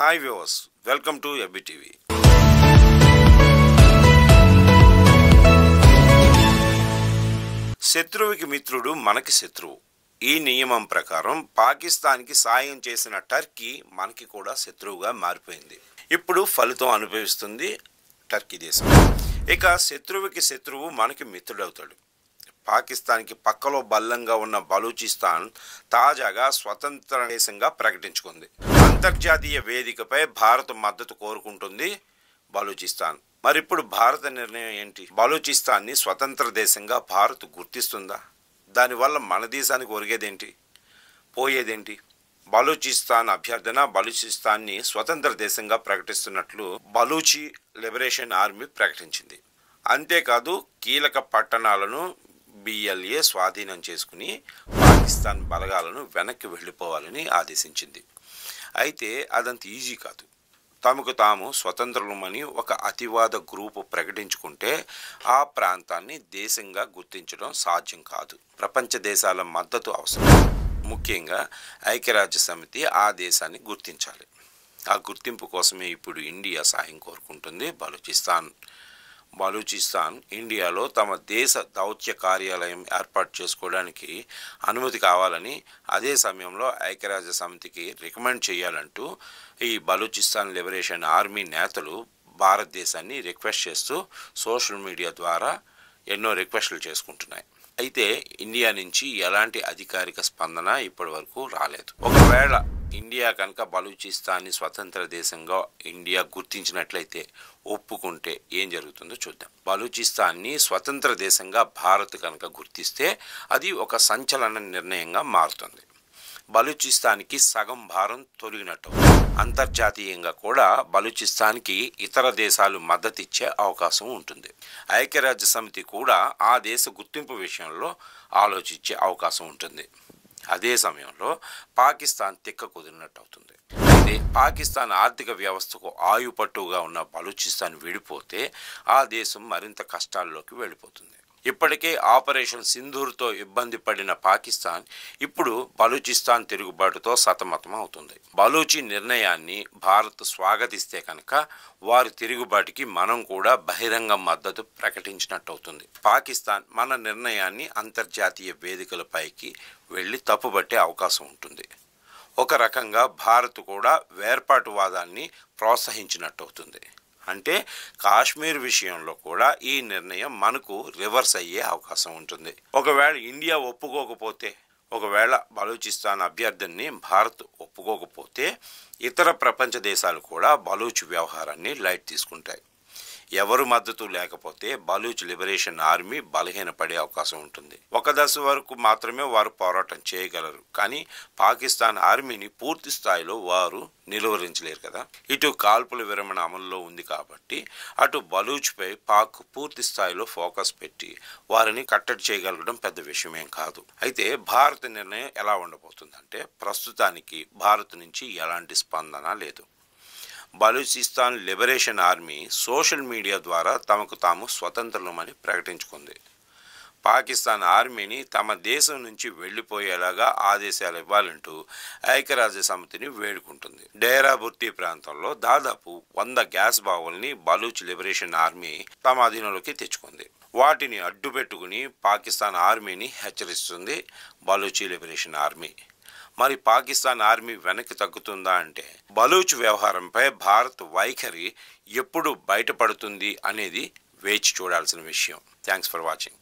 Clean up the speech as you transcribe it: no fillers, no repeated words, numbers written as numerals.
Hi viewers, welcome to FBTV. శత్రువుకి మిత్రుడు మనకి శత్రువు. ఈ నియమం ప్రకారం పాకిస్తాన్కి సాయం చేసిన టర్కీ మనకి కూడా శత్రువుగా మారిపోయింది. ఇప్పుడు ఫలితం అనుభవిస్తుంది టర్కీ దేశం. ఇక శత్రువుకి శత్రువు మనకి మిత్రుడవుతాడు. పాకిస్తాన్కి పక్కలో బల్లంగా ఉన్న బలూచిస్తాన్ తాజాగా స్వతంత్ర దేశంగా ప్రకటించుకుంది. అంతర్జాతీయ వేదికపై భారత్ మద్దతు కోరుకుంటుంది బలూచిస్తాన్. మరి ఇప్పుడు భారత నిర్ణయం ఏంటి? బలూచిస్తాన్ని స్వతంత్ర దేశంగా భారత్ గుర్తిస్తుందా? దానివల్ల మన దేశానికి ఒరిగేదేంటి, పోయేదేంటి? బలూచిస్తాన్ అభ్యర్థన బలూచిస్తాన్ని స్వతంత్ర దేశంగా ప్రకటిస్తున్నట్లు బలూచి లిబరేషన్ ఆర్మీ ప్రకటించింది. అంతేకాదు కీలక పట్టణాలను BLA స్వాధీనం చేసుకుని పాకిస్తాన్ బలగాలను వెనక్కి వెళ్ళిపోవాలని ఆదేశించింది. అయితే అదంత ఈజీ కాదు. తమకు తాము స్వతంత్రులమని ఒక అతివాద గ్రూపు ప్రకటించుకుంటే ఆ ప్రాంతాన్ని దేశంగా గుర్తించడం సాధ్యం కాదు. ప్రపంచ దేశాల మద్దతు అవసరం. ముఖ్యంగా ఐక్యరాజ్య సమితి ఆ దేశాన్ని గుర్తించాలి. ఆ గుర్తింపు కోసమే ఇప్పుడు ఇండియా సాయం కోరుకుంటుంది బలూచిస్తాన్ ఇండియాలో తమ దేశ దౌత్య కార్యాలయం ఏర్పాటు చేసుకోవడానికి అనుమతి కావాలని, అదే సమయంలో ఐక్యరాజ్య సమితికి రికమెండ్ చేయాలంటూ ఈ బలూచిస్తాన్ లిబరేషన్ ఆర్మీ నేతలు భారతదేశాన్ని రిక్వెస్ట్ చేస్తూ సోషల్ మీడియా ద్వారా ఎన్నో రిక్వెస్టులు చేసుకుంటున్నాయి. అయితే ఇండియా నుంచి ఎలాంటి అధికారిక స్పందన ఇప్పటి వరకు రాలేదు. ఒకవేళ ఇండియా కనుక బలూచిస్తాన్ని స్వతంత్ర దేశంగా ఇండియా గుర్తించినట్లయితే, ఒప్పుకుంటే ఏం జరుగుతుందో చూద్దాం. బలూచిస్తాన్ని స్వతంత్ర దేశంగా భారత్ కనుక గుర్తిస్తే అది ఒక సంచలన నిర్ణయంగా మారుతుంది. బలూచిస్తాన్కి సగం భారం తొలగినట్టు. అంతర్జాతీయంగా కూడా బలూచిస్తాన్కి ఇతర దేశాలు మద్దతిచ్చే అవకాశం ఉంటుంది. ఐక్యరాజ్య సమితి కూడా ఆ దేశ గుర్తింపు విషయంలో ఆలోచించే అవకాశం ఉంటుంది. అదే సమయంలో పాకిస్తాన్ తిక్క కుదిరినట్టు అవుతుంది. అయితే పాకిస్తాన్ ఆర్థిక వ్యవస్థకు ఆయుపట్టుగా ఉన్న బలూచిస్తాన్ విడిపోతే ఆ దేశం మరింత కష్టాల్లోకి వెళ్ళిపోతుంది. ఇప్పటికే ఆపరేషన్ సింధూర్తో ఇబ్బంది పడిన పాకిస్తాన్ ఇప్పుడు బలూచిస్తాన్ తిరుగుబాటుతో సతమతం అవుతుంది. బలూచి నిర్ణయాన్ని భారత్ స్వాగతిస్తే కనుక వారి తిరుగుబాటుకి మనం కూడా బహిరంగ మద్దతు ప్రకటించినట్టు అవుతుంది. పాకిస్తాన్ మన నిర్ణయాన్ని అంతర్జాతీయ వేదికలపైకి వెళ్ళి తప్పుపట్టే అవకాశం ఉంటుంది. ఒక రకంగా భారత్ కూడా వేర్పాటువాదాన్ని ప్రోత్సహించినట్టు అవుతుంది. అంటే కాశ్మీర్ విషయంలో కూడా ఈ నిర్ణయం మనకు రివర్స్ అయ్యే అవకాశం ఉంటుంది. ఒకవేళ ఇండియా ఒప్పుకోకపోతే, ఒకవేళ బలూచిస్తాన్ అభ్యర్థిని భారత్ ఒప్పుకోకపోతే ఇతర ప్రపంచ దేశాలు కూడా బలూచ్ వ్యవహారాన్ని లైట్ తీసుకుంటాయి. ఎవరు మద్దతు లేకపోతే బలూచ్ లిబరేషన్ ఆర్మీ బలహీనపడే అవకాశం ఉంటుంది. ఒక దశ వరకు మాత్రమే వారు పోరాటం చేయగలరు, కానీ పాకిస్తాన్ ఆర్మీని పూర్తి స్థాయిలో వారు నిలువరించలేరు కదా. ఇటు కాల్పుల విరమణ అమల్లో ఉంది కాబట్టి అటు బలూచ్పై పాక్ పూర్తి స్థాయిలో ఫోకస్ పెట్టి వారిని కట్టడి చేయగలగడం పెద్ద విషయమేం కాదు. అయితే భారత నిర్ణయం ఎలా ఉండబోతుందంటే, ప్రస్తుతానికి భారత్ నుంచి ఎలాంటి స్పందన లేదు. Balochistan liberation army social media ద్వారా తమకు తాము స్వతంత్రులమని ప్రకటించుకుంది. పాకిస్తాన్ ఆర్మీని తమ దేశం నుంచి వెళ్లిపోయేలాగా ఆదేశాలు ఇవ్వాలంటూ ఐక్యరాజ్య సమితిని వేడుకుంటుంది. డేరా బుర్తి ప్రాంతంలో దాదాపు 100 గ్యాస్ బావుల్ని బలూచ్ లిబరేషన్ ఆర్మీ తమ అధీనంలోకి తెచ్చుకుంది. వాటిని అడ్డుపెట్టుకుని పాకిస్తాన్ ఆర్మీని హెచ్చరిస్తుంది బలూచి లిబరేషన్ ఆర్మీ. మరి పాకిస్తాన్ ఆర్మీ వెనక్కి తగ్గుతుందా అంటే, బలూచ్ వ్యవహారంపై భారత్ వైఖరి ఎప్పుడు బయటపడుతుంది అనేది వేచి చూడాల్సిన విషయం. Thanks for watching.